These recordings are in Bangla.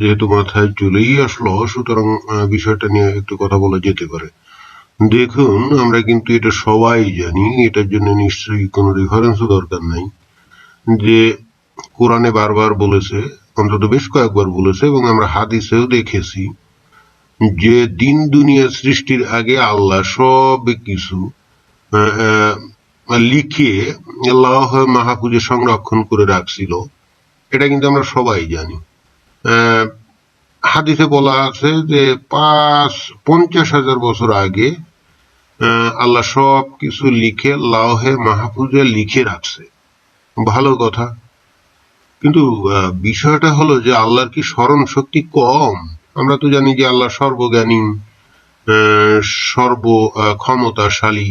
যেহেতু মাথায় চলেই আসলো, সুতরাং বিষয়টা নিয়ে একটু কথা বলা যেতে পারে। দেখুন, আমরা কিন্তু এটা সবাই জানি, এটার জন্য নিশ্চয়ই কোনো রেফারেন্সও দরকার নাই, যে কোরআনে বারবার বলেছে, অন্তত বেশ কয়েকবার বলেছে, এবং আমরা হাদিসেও দেখেছি যে দিন দুনিয়া সৃষ্টির আগে আল্লাহ সব কিছু লিখে আল্লাহ মাহফুজে সংরক্ষণ করে রাখছিল। এটা কিন্তু আমরা সবাই জানি। হাদিসে বলা আছে যে 50,000 বছর আগে আল্লাহ সব কিছু লিখে লাওহে মাহফুজে লিখে রাখছে। ভালো কথা, কিন্তু বিষয়টা হলো যে আল্লাহর কি স্মরণ শক্তি কম? আমরা তো জানি যে আল্লাহ সর্বজ্ঞানী, সর্ব ক্ষমতাশালী,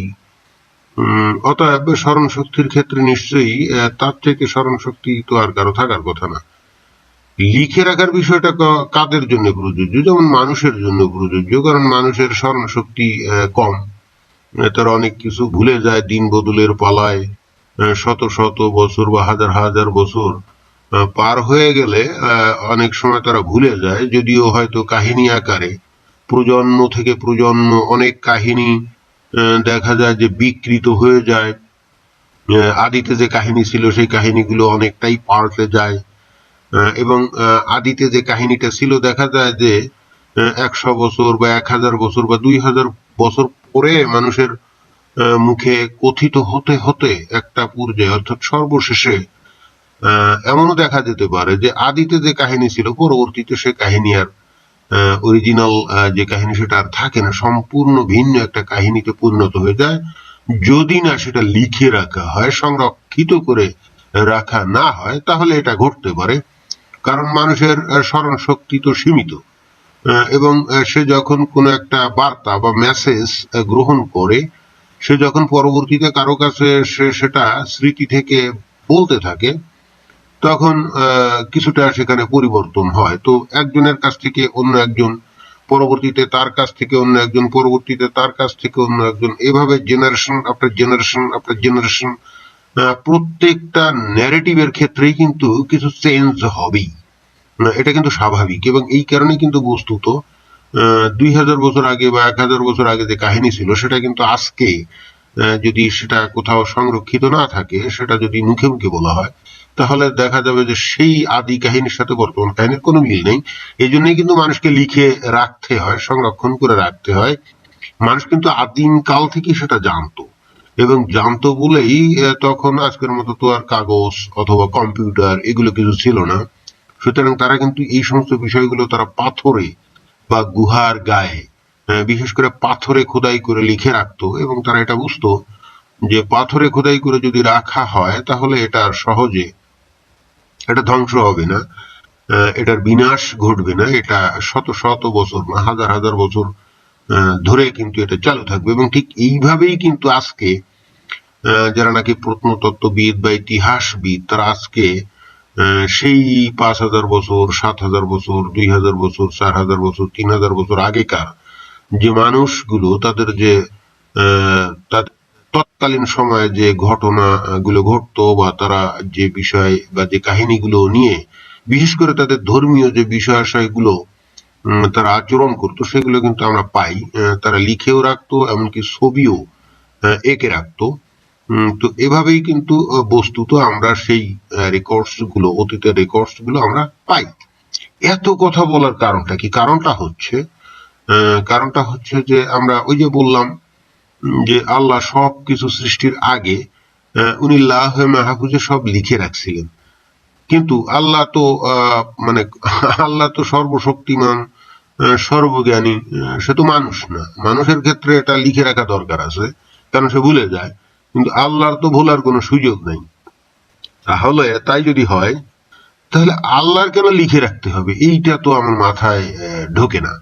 অতএব স্মরণ শক্তির ক্ষেত্রে নিশ্চয়ই তার থেকে স্মরণ শক্তি তো আর কারো থাকার কথা না। লিখে রাখার বিষয়টা কাদের জন্য প্রযোজ্য? যেমন মানুষের জন্য প্রযোজ্য, কারণ মানুষের স্মরণ শক্তি কম, তারা অনেক কিছু ভুলে যায় দিন বদলের পালায়। শত শত বছর বা হাজার হাজার বছর পার হয়ে গেলে অনেক সময় তারা ভুলে যায়, যদিও হয়তো কাহিনী আকারে প্রজন্ম থেকে প্রজন্ম অনেক কাহিনী দেখা যায় যে বিকৃত হয়ে যায়। আদিতে যে কাহিনী ছিল সেই কাহিনীগুলো অনেকটাই পাল্টে যায়, এবং আদিতে যে কাহিনীটা ছিল দেখা যায় যে 100 বছর বা 1000 বছর বা 2000 বছর পরে মানুষের মুখে কথিত হতে হতে একটা পর্যায়ে, অর্থাৎ সর্বশেষে এমনও দেখা যেতে পারে যে আদিতে যে কাহিনী ছিল পরবর্তীতে সে কাহিনী আর অরিজিনাল যে কাহিনী সেটা আর থাকে না, সম্পূর্ণ ভিন্ন একটা কাহিনীতে পরিণত হয়ে যায়, যদি না সেটা লিখে রাখা হয়, সংরক্ষিত করে রাখা না হয়। তাহলে এটা ঘটতে পারে, কারণ মানুষের স্মরণ শক্তি তো সীমিত, এবং সে যখন কোনো একটা বার্তা বা মেসেজ গ্রহণ করে, সে যখন পরবর্তীতে কারো কাছে সে সেটা স্মৃতি থেকে বলতে থাকে, তখন কিছুটা সেখানে পরিবর্তন হয়। তো একজনের কাছ থেকে অন্য একজন, পরবর্তীতে তার কাছ থেকে অন্য একজন, পরবর্তীতে তার কাছ থেকে অন্য একজন, এভাবে generation after generation after generation প্রত্যেকটা ন্যারেটিভের ক্ষেত্রেই কিন্তু কিছু চেঞ্জ হবেই। এটা কিন্তু স্বাভাবিক, এবং এই কারণে কিন্তু বস্তুত 2000 বছর আগে বা 1000 বছর আগে যে কাহিনী ছিল সেটা কিন্তু আজকে যদি সেটা কোথাও সংরক্ষিত না থাকে, সেটা যদি মুখে মুখে বলা হয়, তাহলে দেখা যাবে যে সেই আদি কাহিনীর সাথে বর্তমান কাহিনীর কোনো মিল নেই। এই জন্যই কিন্তু মানুষকে লিখে রাখতে হয়, সংরক্ষণ করে রাখতে হয়। মানুষ কিন্তু আদিম কাল থেকে সেটা জানতো, এবং জানতো বলেই তখন আজকের মতো তো আর কাগজ অথবা কম্পিউটার এগুলো কিছু ছিল না। সুতরাং তারা কিন্তু এই সমস্ত বিষয়গুলো তারা পাথরে বা গুহার গায়ে, বিশেষ করে পাথরে খোদাই করে লিখে রাখতো, এবং তারা এটা বুঝতো যে পাথরে খোদাই করে যদি রাখা হয় তাহলে এটা আর সহজে এটা ধ্বংস হবে না, এটার বিনাশ ঘটবে না, এটা শত শত বছর না হাজার হাজার বছর ধরে কিন্তু এটা চালু থাকবে। এবং ঠিক এইভাবেই কিন্তু আজকে যারা নাকি প্রত্নতত্ত্ববিদ বা ইতিহাসবিদ, তারা আজকে সেই 5000 বছর, 7000 বছর, 2000 বছর, 4000 বছর, 3000 বছর আগেকার যে মানুষগুলো, তাদের যে তৎকালীন সময়ে যে ঘটনাগুলো ঘটতো, বা তারা যে বিষয় বা যে কাহিনীগুলো নিয়ে, বিশেষ করে তাদের ধর্মীয় যে বিষয়াশয়গুলো তারা আচরণ করতো, সেগুলো কিন্তু আমরা পাই। তারা লিখেও রাখতো, এমনকি ছবিও এঁকে রাখতো। তো এভাবেই কিন্তু বস্তুত আমরা সেই রেকর্ডস গুলো, অতীতের রেকর্ডস গুলো আমরা পাই। এত কথা বলার কারণটা কি? কারণটা হচ্ছে যে আমরা ওই যে বললাম যে আল্লাহ সব কিছু সৃষ্টির আগে উনি লাহে মাহফুজে সব লিখে রাখছিলেন। কিন্তু আল্লাহ তো মানে আল্লাহ তো সর্বশক্তিমান, সর্বজ্ঞানী, সে তো মানুষ না। মানুষের ক্ষেত্রে এটা লিখে রাখা দরকার আছে, কারণ সে ভুলে যায়, কিন্তু আল্লাহর তো ভোলার কোনো সুযোগ নাই। তাহলে তাই যদি হয়, তাহলে আল্লাহর কেন লিখে রাখতে হবে? এইটা তো আমার মাথায় ঢোকে না।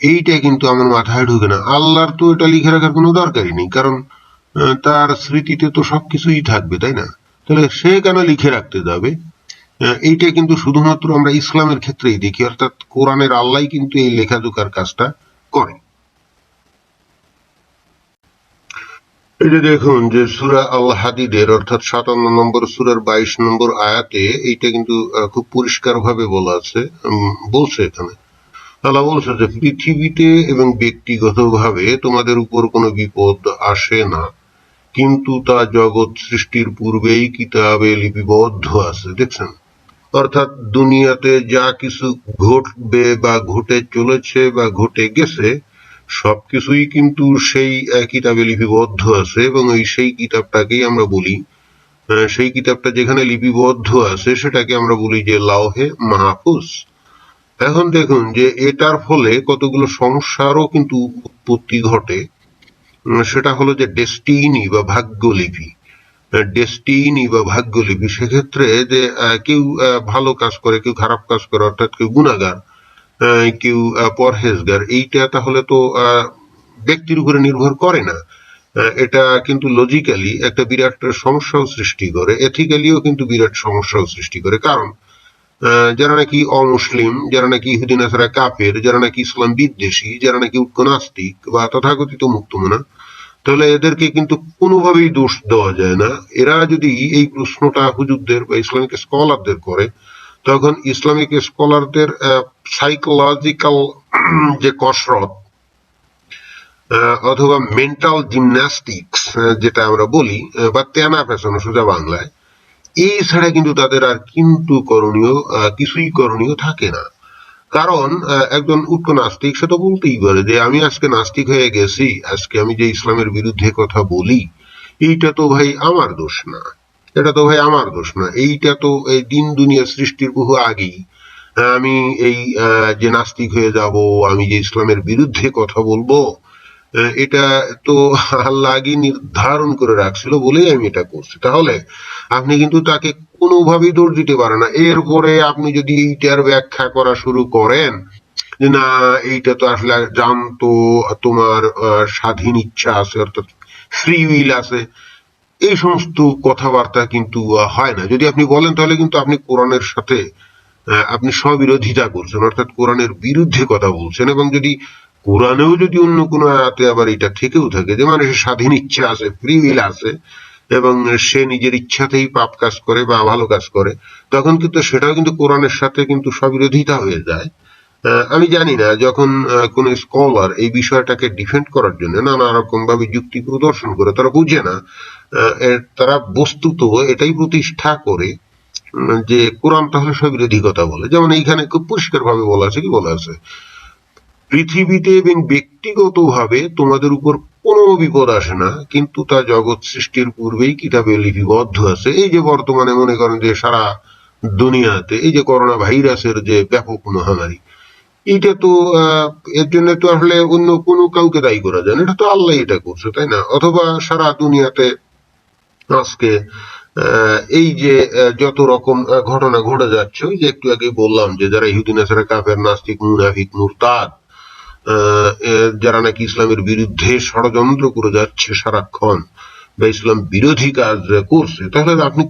এইটা কিন্তু আমার মাথায় ঢোকে না। আল্লাহর তো এটা লিখে রাখার কোনো দরকারই নেই, কারণ তার স্মৃতিতে তো সবকিছুই থাকবে, তাই না? তাহলে সে কেন লিখে রাখতে যাবে? এইটা কিন্তু শুধুমাত্র আমরা ইসলামের ক্ষেত্রেই দেখি, অর্থাৎ কোরআনের আল্লাহ কিন্তু এই লেখাজোখার কাজটা করে। এই যে দেখুন যে সূরা আল হাদিদের অর্থাৎ 57 নম্বর সূরার 22 নম্বর আয়াতে এইটা কিন্তু খুব পরিষ্কার ভাবে বলা আছে। বলছে এখানে আল্লাহ বলছে যে পৃথিবীতে এবং ব্যক্তিগতভাবে তোমাদের উপর কোনো বিপদ আসে না, কিন্তু তা জগৎ সৃষ্টির পূর্বেই কিতাবে লিপিবদ্ধ আছে। দেখছেন, অর্থাৎ দুনিয়াতে যা কিছু ঘটবে বা ঘটে চলেছে বা ঘটে গেছে সবকিছুই কিন্তু সেই কিতাবে লিপিবদ্ধ আছে, এবং সেই কিতাবটাকেই আমরা বলি, সেই কিতাবটা যেখানে লিপিবদ্ধ আছে সেটাকে আমরা বলি যে লাওহে মাহফুজ। এখন দেখুন যে এটার ফলে কতগুলো সমস্যারও কিন্তু উৎপত্তি ঘটে। সেটা হলো যে ডেস্টিনি বা ভাগ্যলিপি। সেক্ষেত্রে যে কেউ ভালো কাজ করে, কেউ খারাপ কাজ করে, অর্থাৎ কেউ গুনাহগার, কেউ পরহেজগার, এইটা তাহলে তো ব্যক্তির উপরে নির্ভর করে না। এটা কিন্তু লজিক্যালি একটা বিরাট সমস্যাও সৃষ্টি করে, এথিক্যালিও কিন্তু বিরাট সমস্যাও সৃষ্টি করে। কারণ যারা নাকি অমুসলিম, যারা নাকি ইহুদি নাসারা কাফের, যারা নাকি ইসলাম বিদ্বেষী, যারা নাকি উগ্র নাস্তিক বা তথাকথিত মুক্তমনা, তাহলে এদেরকে কিন্তু কোনোভাবেই দোষ দেওয়া যায় না। এরা যদি এই প্রশ্নটা হুজুরদের বা ইসলামিক স্কলারদের করে, তখন ইসলামিক স্কলারদের সাইকোলজিক্যাল যে কসরত অথবা মেন্টাল জিমন্যাস্টিক্স যেটা আমরা বলি, বা তেনা পেছানো সোজা বাংলায়, এই ছাড়া কিন্তু তাদের আর কিন্তু করণীয় কিছুই করণীয় থাকে না। কারণ একজন উগ্র নাস্তিক সে তো বলতেই পারে যে আমি আজকে নাস্তিক হয়ে গেছি, আজকে আমি যে ইসলামের বিরুদ্ধে কথা বলি এইটা তো ভাই আমার দোষ না, এটা তো ভাই আমার দোষ না, এইটা তো এই দিন দুনিয়া সৃষ্টির বহু আগেই আমি এই যে নাস্তিক হয়ে যাব, আমি যে ইসলামের বিরুদ্ধে কথা বলবো, এটা তো আল্লাহ আগে নির্ধারণ করে রাখছিল বলেই আমি এটা করছি। তাহলে আপনি কিন্তু তাকে কোনোভাবেই দোষ দিতে পারেন না। এরপরে আপনি যদি এইটার ব্যাখ্যা করা শুরু করেন যে না এইটা তো আসলে জানতো, তোমার স্বাধীন ইচ্ছা আছে, অর্থাৎ ফ্রি উইল আছে, এই সমস্ত কথাবার্তা কিন্তু হয় না। যদি আপনি বলেন তাহলে কিন্তু আপনি কোরআনের সাথে আপনি স্ববিরোধিতা করছেন, অর্থাৎ কোরআনের বিরুদ্ধে কথা বলছেন। এবং যদি কোরআনেও যদি অন্য কোনো আয়াতে আবার এটা থেকেও থাকে যে মানুষের স্বাধীন ইচ্ছা আছে, ফ্রি উইল আছে, এবং সে নিজের ইচ্ছাতেই পাপ কাজ করে বা ভালো কাজ করে, তখন কিন্তু সেটাও কিন্তু কোরআনের সাথে কিন্তু স্ববিরোধিতা হয়ে যায়। আমি জানি না যখন কোন স্কলার এই বিষয়টাকে ডিফেন্ড করার জন্য নানা রকম ভাবে যুক্তি প্রদর্শন করে, তারা বুঝে না, তারা বস্তুত এটাই প্রতিষ্ঠা করে যে কোরআন তাহলে স্ববিরোধী কথা বলে। যেমন এইখানে খুব পরিষ্কার ভাবে বলা আছে, কি বলা আছে, পৃথিবীতে এবং ব্যক্তিগতভাবে তোমাদের উপর কোনো বিপদ আসে না, কিন্তু তা জগৎ সৃষ্টির পূর্বেই কিতাবে লিপিবদ্ধ আছে। এই যে বর্তমানে মনে করেন যে সারা দুনিয়াতে এই যে করোনা ভাইরাসের যে ব্যাপক মহামারী, এটা তো এর জন্য তো আসলে অন্য কোনো কাউকে দায়ী করা যায় না, এটা তো আল্লাহ এটা করছে, তাই না? অথবা সারা দুনিয়াতে আজকে এই যে যত রকম ঘটনা ঘটে যাচ্ছে, ওই যে একটু আগে বললাম যে যারা ইহুদি নাসারা কাফের, নাস্তিক, মুনাফিক, মুরতাদ, যারা নাকি ইসলামের বিরুদ্ধে ষড়যন্ত্র করে যাচ্ছে সারাক্ষণ বা ইসলাম বিরোধী কাজ করছে, তাহলে আপনি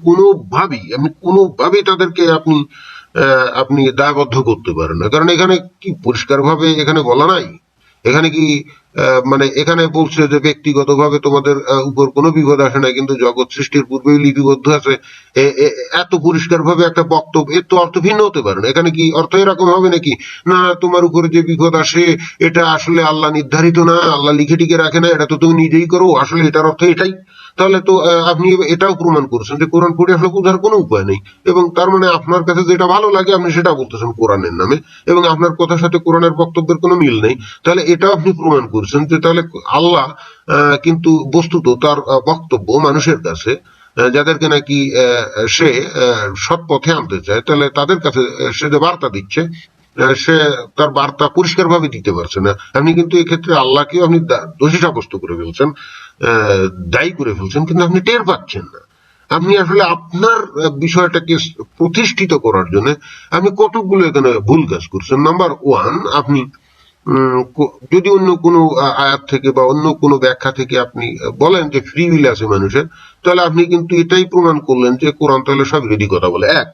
কোনোভাবেই তাদেরকে আপনি দায়বদ্ধ করতে পারেন না। কারণ এখানে কি পরিষ্কার ভাবে এখানে বলা নাই, এখানে কি মানে এখানে বলছে যে ব্যক্তিগতভাবে তোমাদের উপর কোনো বিপদ আসে না, কিন্তু জগৎ সৃষ্টির পূর্বেই লিপিবদ্ধ আছে। এত পরিষ্কার ভাবে একটা বক্তব্য, এর তো অর্থ ভিন্ন হতে পারে না। এখানে কি অর্থ এরকম হবে নাকি, না তোমার উপরে যে বিপদ আসে এটা আসলে আল্লাহ নির্ধারিত না, আল্লাহ লিখে টিকে রাখে না, এটা তো তুমি নিজেই করো, আসলে এটার অর্থ এটাই। তাহলে তো আপনি এটাও প্রমাণ করছেন যে কোরআন পড়ে আসলে বোঝার কোনো উপায় নেই, এবং তার মানে আপনার কাছে যেটা ভালো লাগে আপনি সেটা বলতেছেন কোরআনের নামে, এবং আপনার কথার সাথে কোরআনের বক্তব্যের কোনো মিল নেই। তাহলে এটাও আপনি প্রমাণ করছেন যে তাহলে আল্লাহ কিন্তু বস্তুত তার বক্তব্য মানুষের কাছে, যাদেরকে নাকি সে সৎ পথে আনতে চায়, তাহলে তাদের কাছে সে যে বার্তা দিচ্ছে, সে তার বার্তা পরিষ্কার ভাবে দিতে পারছে না। আপনি কিন্তু এক্ষেত্রে আল্লাহকেও আপনি দোষী সাব্যস্ত করে ফেলছেন, দায়ী করে ফেলছেন, কিন্তু আপনি টের পাচ্ছেন না। আপনি আসলে আপনার বিষয়টাকে প্রতিষ্ঠিত করার জন্য আপনি কতগুলো এখানে ভুল কাজ করছেন। নাম্বার ওয়ান, আপনি যদি অন্য কোনো আয়াত থেকে বা অন্য কোনো ব্যাখ্যা থেকে আপনি বলেন যে ফ্রি উইল আছে মানুষের, তাহলে আপনি কিন্তু এটাই প্রমাণ করলেন যে কোরআন তাহলে স্ববিরোধী কথা বলে। এক,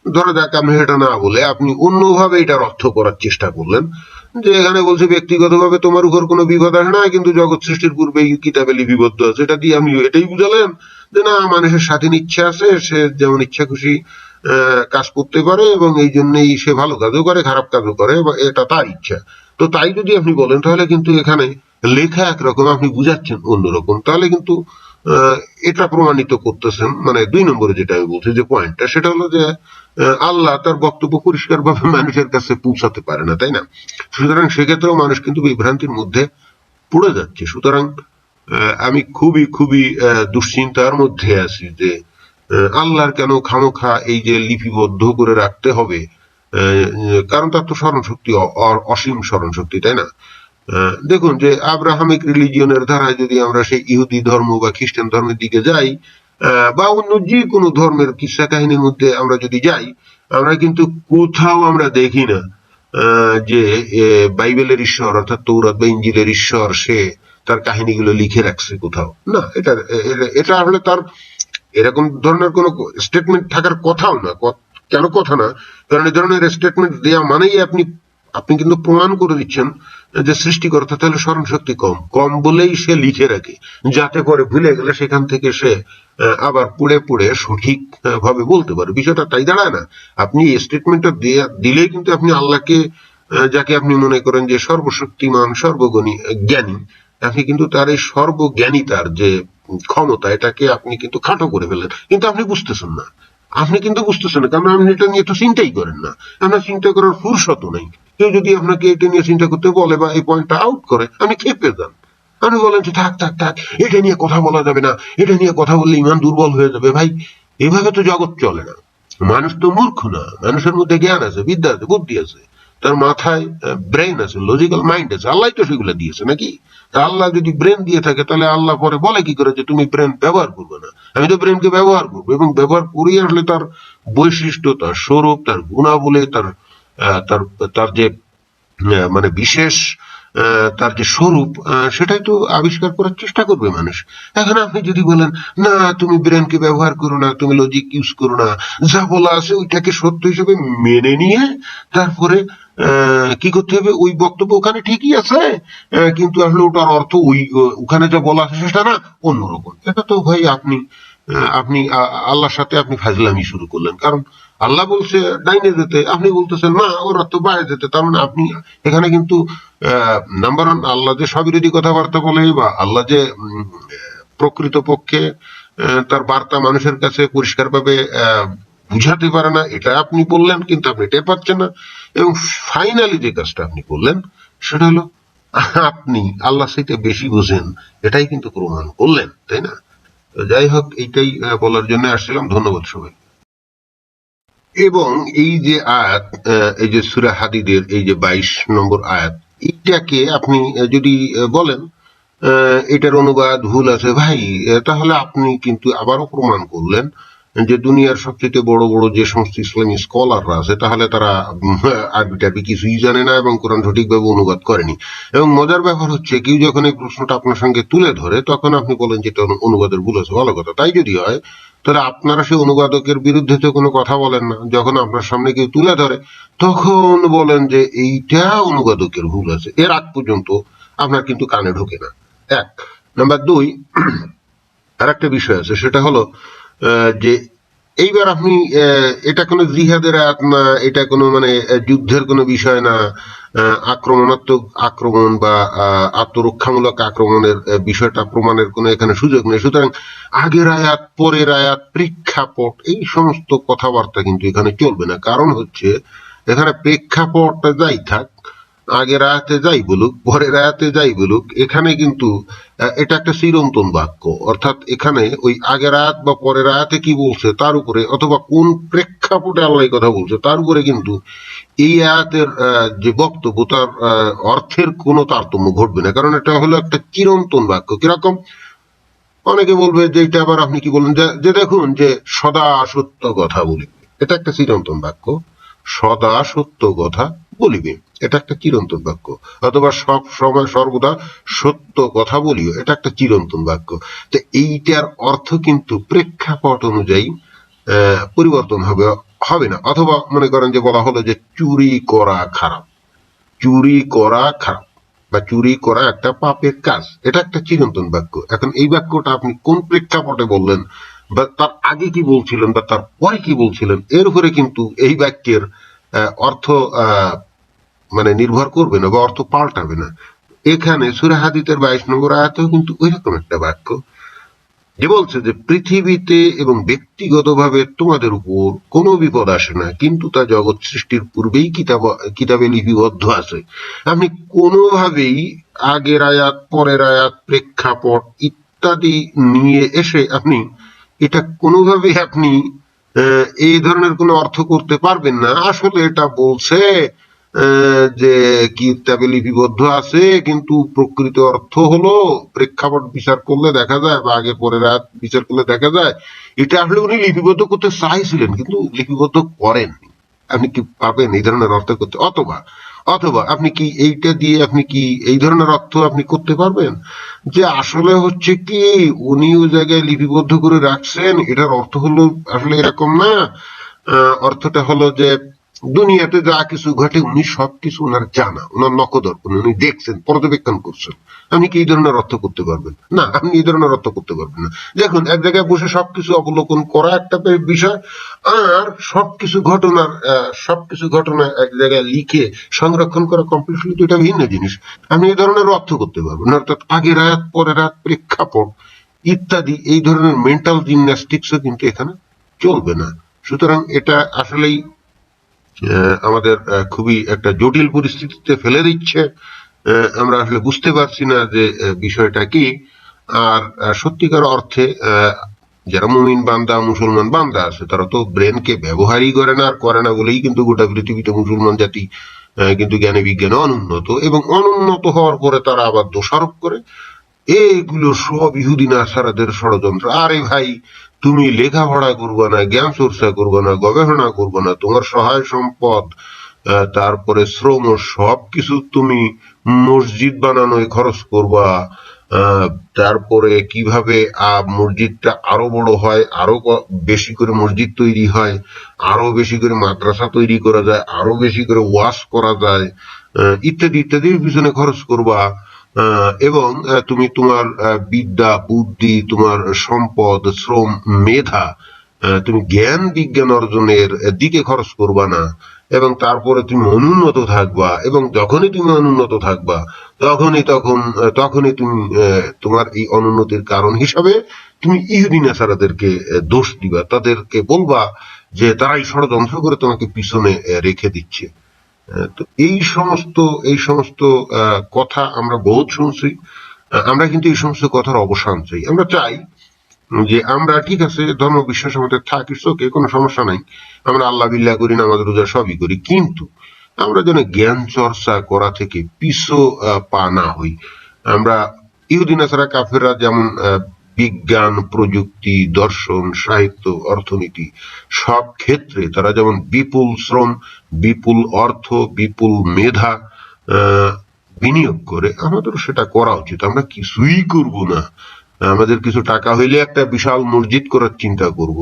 ধরা যাক আপনি এটা না বলে আপনি অন্যভাবে এটার অর্থ করার চেষ্টা করলেন, যে এখানে বলছে ব্যক্তিগতভাবে তোমার উপর কোনো বিপদ আসে না, কিন্তু জগৎ সৃষ্টির পূর্বেই কিতাবে লিপিবদ্ধ আছে। এটা দিয়ে আপনি এটাই বুঝালেন যে না, মানুষের স্বাধীন ইচ্ছা আছে, সে যেমন ইচ্ছা খুশি কাজ করতে পারে এবং এই জন্যই সে ভালো কাজও করে খারাপ কাজও করে, এটা তার ইচ্ছা। তো তাই যদি আপনি বলেন তাহলে কিন্তু এখানে লেখা একরকম, আপনি বুঝাচ্ছেন অন্যরকম, তাহলে কিন্তু এটা প্রমাণিত করতেছেন। মানে 2 নম্বরে যেটা আমি বলছি যে পয়েন্টটা, সেটা হলো যে আল্লাহ তার বক্তব্য পরিষ্কার ভাবে মানুষের কাছে পৌঁছাতে পারে না, তাই না? সুতরাং সেক্ষেত্রেও মানুষ কিন্তু বিভ্রান্তির মধ্যে পড়ে যাচ্ছে। সুতরাং আমি খুবই খুবই দুশ্চিন্তার মধ্যে আছি যে আল্লাহর কেন খামোখা এই যে লিপিবদ্ধ করে রাখতে হবে, কারণ তার তো স্মরণ শক্তি অসীম স্মরণ শক্তি, তাই না? দেখুন যে আব্রাহামিক রিলিজিয়নের ধারায় যদি আমরা সেই ইহুদি ধর্ম বা খ্রিস্টান ধর্মের দিকে যাই, বা অন্য যে কোনো ধর্মের কিস্সা কাহিনীর মধ্যে আমরা যদি যাই, আমরা কিন্তু কোথাও আমরা দেখি না যে বাইবেলের ঈশ্বর অর্থাৎ তৌরাত বা ইঞ্জিলের ঈশ্বর সে তার কাহিনীগুলো লিখে রাখছে কোথাও না। এটা আসলে তার এরকম ধরনের কোন স্টেটমেন্ট থাকার কথাও না। কেন কথা না? কারণ এই ধরনের স্টেটমেন্ট দেওয়া মানেই আপনি কিন্তু প্রমাণ করে দিচ্ছেন যে সৃষ্টিকর্তা তাহলে স্মরণ শক্তি কম কম বলেই সে লিখে রাখে, যাতে করে ভুলে গেলে সেখান থেকে সে আবার পড়ে পড়ে সঠিক ভাবে বলতে পারে। বিষয়টা তাই দাঁড়ায় না। আপনি এই স্টেটমেন্টটা দিলেই কিন্তু আপনি আল্লাহকে, যাকে আপনি মনে করেন যে সর্বশক্তিমান সর্বজ্ঞানী জ্ঞানী, আপনি কিন্তু তার এই সর্বজ্ঞানিতার যে ক্ষমতা, এটাকে আপনি কিন্তু খাটো করে ফেলেন। কিন্তু আপনি বুঝতেছেন না, কারণ আপনি এটা নিয়ে তো চিন্তাই করেন না। আপনার চিন্তা করার ফুরসত নাই। কেউ যদি আপনাকে এটা নিয়ে চিন্তা করতে বলে বা এই পয়েন্টটা আউট করে, আপনি খেপে যান। আপনি বলেন যে থাক থাক থাক, এটা নিয়ে কথা বলা যাবে না, এটা নিয়ে কথা বললে ইমান দুর্বল হয়ে যাবে। ভাই, এভাবে তো জগৎ চলে না। মানুষ তো মূর্খ না, মানুষের মধ্যে জ্ঞান আছে, বিদ্যা আছে, বুদ্ধি আছে, তার মাথায় ব্রেন আছে, লজিক্যাল মাইন্ড আছে। আল্লাহ তো সেগুলো দিয়েছে নাকি? আল্লাহ যদি ব্রেন দিয়ে থাকে, তাহলে আল্লাহ পরে বলে কি করে যে তুমি ব্রেন ব্যবহার করবে না? আমি তো ব্রেনকে ব্যবহার করবো, এবং ব্যবহার করি আসলে তার বৈশিষ্ট্য, তার স্বরূপ, তার গুণাবলী, তার তার তার যে মানে বিশেষ তার যে স্বরূপ, সেটাই তো আবিষ্কার করার চেষ্টা করবে মানুষ। এখন আপনি যদি বলেন না তুমি ব্রেনকে ব্যবহার করো না, তুমি লজিক ইউজ করো না, যা বলা আছে ওইটাকে সত্য হিসেবে মেনে নিয়ে তারপরে কি করতে হবে, ওই বক্তব্য ওখানে ঠিকই আছে, কিন্তু আসলে ওটার অর্থ ওখানে যা বলা আছে সেটা না, অন্যরকম। এটা তো ভাই আপনি আপনি আল্লাহর সাথে আপনি ফাজলামি শুরু করলেন। কারণ আল্লাহ বলছে ডাইনে যেতে, আপনি বলতেছেন না ওরা তো বাইরে যেতে। তার মানে আপনি এখানে কিন্তু নাম্বার ওয়ান, আল্লাহ যে স্ববিরোধী কথাবার্তা বলে বা আল্লাহ যে প্রকৃত পক্ষে তার বার্তা মানুষের কাছে পরিষ্কারভাবে বুঝাতে পারে না, এটা আপনি বললেন, কিন্তু আপনি টের পাচ্ছেন না। এবং ফাইনালি যে কাজটা আপনি করলেন সেটা হলো আপনি আল্লাহ সাথে বেশি বোঝেন, এটাই কিন্তু প্রমাণ করলেন, তাই না? যাই হোক, এইটাই বলার জন্য আসছিলাম। ধন্যবাদ সবাই। এবং এই যে আয়াত, এই যে সূরা হাদীদের এই যে 22 নম্বর আয়াত, এইটাকে আপনি যদি বলেন এটার অনুবাদ ভুল আছে, ভাই তাহলে আপনি কিন্তু আবারও প্রমাণ করলেন যে দুনিয়ার সবচেয়ে বড় বড় যে সমস্ত ইসলামী স্কলাররা আছে, তাহলে তারা আরবি টারবি কিছুই জানে না এবং কোরআন সঠিকভাবে অনুবাদ করেনি। এবং মজার ব্যাপার হচ্ছে, কেউ যখন এই প্রশ্নটা আপনার সঙ্গে তুলে ধরে, তখন আপনি বলেন যে এটা অনুবাদের ভুল আছে। ভালো কথা, তাই যদি হয় তাহলে আপনারা সেই অনুবাদকের বিরুদ্ধে তো কোনো কথা বলেন না। যখন আপনার সামনে কেউ তুলে ধরে, তখন বলেন যে এইটা অনুবাদকের ভুল আছে। এর আগ পর্যন্ত আপনার কিন্তু কানে ঢোকে না। এক নাম্বার 2, আর একটা বিষয় আছে, সেটা হলো যে এইবার আপনি এটা কোনো জিহাদের আয়াত না, এটা কোনো মানে যুদ্ধের কোনো বিষয় না, আক্রমণাত্মক আক্রমণ বা আত্মরক্ষামূলক আক্রমণের বিষয়টা প্রমাণের কোনো এখানে সুযোগ নেই। সুতরাং আগের আয়াত, পরের আয়াত, প্রেক্ষাপট, এই সমস্ত কথাবার্তা কিন্তু এখানে চলবে না। কারণ হচ্ছে এখানে প্রেক্ষাপটটা যাই থাক, আগের আয়াতে যাই বলুক, পরের আয়াতে যাই বলুক, এখানে কিন্তু এটা একটা চিরন্তন বাক্য। অর্থাৎ এখানে ওই আগের আয়াত বা পরের আয়াতে কি বলছে তার উপরে, অথবা কোন প্রেক্ষাপটে আল্লাহ কথা বলছে তার উপরে কিন্তু এই আয়াতের যে বক্তব্য, তার অর্থের কোনো তারতম্য ঘটবে না। কারণ এটা হলো একটা চিরন্তন বাক্য। কিরকম? অনেকে বলবে যে এটা আবার আপনি কি বলেন যে দেখুন যে সদা সত্য কথা বলিবে, এটা একটা চিরন্তন বাক্য। সদা সত্য কথা বলিবে, এটা একটা চিরন্তন বাক্য। অথবা সব সময় সর্বদা সত্য কথা বলিও, এটা একটা চিরন্তন বাক্য। তো এইটার অর্থ কিন্তু প্রেক্ষাপট অনুযায়ী পরিবর্তন হবে না। অথবা মনে করেন যে বলা হলো যে চুরি করা খারাপ, চুরি করা খারাপ বা চুরি করা একটা পাপের কাজ, এটা একটা চিরন্তন বাক্য। এখন এই বাক্যটা আপনি কোন প্রেক্ষাপটে বললেন বা তার আগে কি বলছিলেন বা তার পরে কি বলছিলেন, এর উপরে কিন্তু এই বাক্যের অর্থ মানে নির্ভর করবে না বা অর্থ পাল্টাবে না। এখানে সূরা হাদীদের 22 নম্বর আয়াতেও কিন্তু ওইরকম একটা বাক্য যে বলছে যে পৃথিবীতে এবং ব্যক্তিগতভাবে তোমাদের উপর কোনো বিপদ আসে না, কিন্তু তা জগৎ সৃষ্টির পূর্বেই কিতাবে লিপিবদ্ধ আছে। আপনি কোনোভাবেই আগের আয়াত, পরের আয়াত, প্রেক্ষাপট ইত্যাদি নিয়ে এসে আপনি এটা কোনোভাবেই আপনি এই ধরনের কোনো অর্থ করতে পারবেন না। আসলে এটা বলছে যে কিতাবে লিপিবদ্ধ আছে, কিন্তু প্রকৃত অর্থ হলো প্রেক্ষাপট বিচার করলে দেখা যায় বা আগে পরের আয়াত বিচার করলে দেখা যায় এটা আসলে উনি লিপিবদ্ধ করতে চাইছিলেন কিন্তু লিপিবদ্ধ করেননি। আপনি কি পাবেন এই ধরনের অর্থ করতে? অথবা অথবা আপনি কি এইটা দিয়ে আপনি কি এই ধরনের অর্থ আপনি করতে পারবেন যে আসলে হচ্ছে কি উনি ওই জায়গায় লিপিবদ্ধ করে রাখছেন, এটার অর্থ হলো আসলে এরকম না। অর্থটা হলো যে দুনিয়াতে যা কিছু ঘটে উনি সবকিছু ওনার জানা, ওনার নখদর্পণে উনি দেখছেন, পর্যবেক্ষণ করছেন। আপনি কি এই ধরনের অর্থ করতে পারবেন? না, আপনি এই ধরনের অর্থ করতে পারবেন না। দেখুন, এক জায়গায় বসে সবকিছু অবলোকন করা একটা বিষয়, আর সবকিছু ঘটনা এক জায়গায় লিখে সংরক্ষণ করা কমপ্লিটলি দুইটা ভিন্ন জিনিস। আপনি এই ধরনের অর্থ করতে পারবেন না। অর্থাৎ আগের আয়াত, পরের আয়াত, প্রেক্ষাপট ইত্যাদি এই ধরনের মেন্টাল জিমন্যাস্টিক্সও কিন্তু এখানে চলবে না। সুতরাং এটা আসলেই আমাদের খুবই একটা জটিল পরিস্থিতিতে ফেলে দিচ্ছে। আমরা আসলে বুঝতে পারছি না যে বিষয়টা কি। আর সত্যিকার অর্থে যারা মুমিন বান্দা, মুসলমান বান্দা আছে, তারা তো ব্রেনকে ব্যবহারই করে না, আর করে না বলেই কিন্তু গোটা পৃথিবীতে মুসলমান জাতি কিন্তু জ্ঞানে বিজ্ঞানে অনুন্নত, এবং অনুন্নত হওয়ার পরে তারা আবার দোষারোপ করে এইগুলো সব ইহুদি নাসারাদের ষড়যন্ত্র। আরে ভাই, তুমি লেখাপড়া করবা না, জ্ঞান চর্চা করবা না, গবেষণা করবা না, তোমার সহায় সম্পদ তারপরে শ্রম সবকিছু তুমি মসজিদ বানানোয় খরচ করবা, তারপরে কিভাবে মসজিদটা আরো বড় হয়, আরো বেশি করে মসজিদ তৈরি হয়, আরো বেশি করে মাদ্রাসা তৈরি করা যায়, আরো বেশি করে ওয়াজ করা যায়, ইত্যাদি ইত্যাদির পিছনে খরচ করবা। এবং তুমি তোমার বিদ্যা, বুদ্ধি, তোমার সম্পদ, শ্রম, মেধা, তুমি জ্ঞান বিজ্ঞান অর্জনের দিকে খরচ করবা না। এবং তারপরে তুমি অনুন্নত থাকবা, এবং যখনই তুমি অনুন্নত থাকবা তখনই তুমি তোমার এই অনুন্নতির কারণ হিসাবে তুমি ইহুদি নাসারাদেরকে দোষ দিবা, তাদেরকে বলবা যে তারাই ষড়যন্ত্র করে তোমাকে পিছনে রেখে দিচ্ছে। তো এই সমস্ত কথা আমরা বহুত শুনছি। আমরা কিন্তু এই সমস্ত কথার অবসান চাই। আমরা চাই যে আমরা ঠিক আছে, ধর্ম বিশ্বাস আমাদের থাকি, ওকে, কোনো সমস্যা নাই, আমরা আল্লাহ বিল্লাহ করি, নামাজ রোজা সবই করি, কিন্তু আমরা যেন জ্ঞান চর্চা করা থেকে পিছু পা না হই। আমরা ইহুদি নাসারা কাফেররা যেমন বিজ্ঞান, প্রযুক্তি, দর্শন, সাহিত্য, অর্থনীতি সব ক্ষেত্রে তারা যেমন বিপুল শ্রম, বিপুল অর্থ, বিপুল মেধা বিনিয়োগ করে, আমাদেরও সেটা করা উচিত। আমরা কিছুই করব না, আমাদের কিছু টাকা হইলে একটা বিশাল মসজিদ করার চিন্তা করব,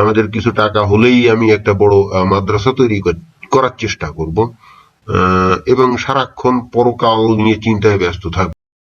আমাদের কিছু টাকা হলেই আমি একটা বড় মাদ্রাসা তৈরি করার চেষ্টা করব, এবং সারাক্ষণ পরকাল নিয়ে চিন্তায় ব্যস্ত থাকবো।